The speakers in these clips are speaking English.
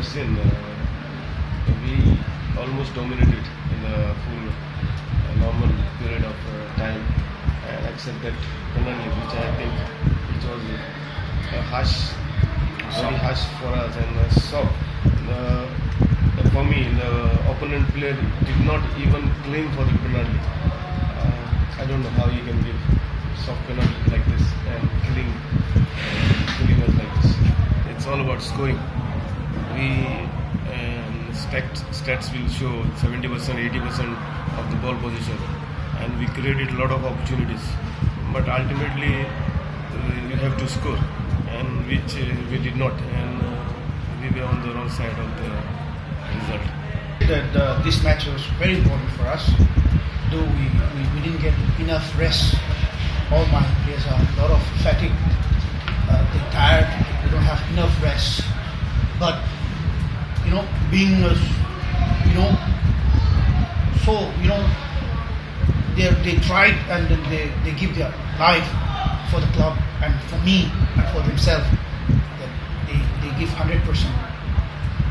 have seen, we almost dominated in the full normal period of time, and except that penalty, which I think it was very harsh for us and soft. For me, the opponent player did not even claim for the penalty. I don't know how you can give soft penalty like this and killing us like this. It's all about scoring. Stats will show 70%, 80% of the ball position, and we created a lot of opportunities. But ultimately, you have to score, and which we did not, and we were on the wrong side of the result. That this match was very important for us. Though we didn't get enough rest. All my players are a lot of fatigue. They're tired. They don't have enough rest. But being they tried, and then they give their life for the club and for me and for themselves. That they give 100%.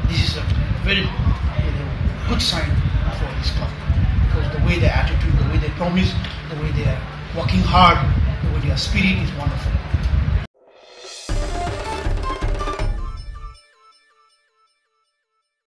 This is a very good sign for this club, because the way their attitude, the way they promise, the way they are working hard, the way their spirit is wonderful.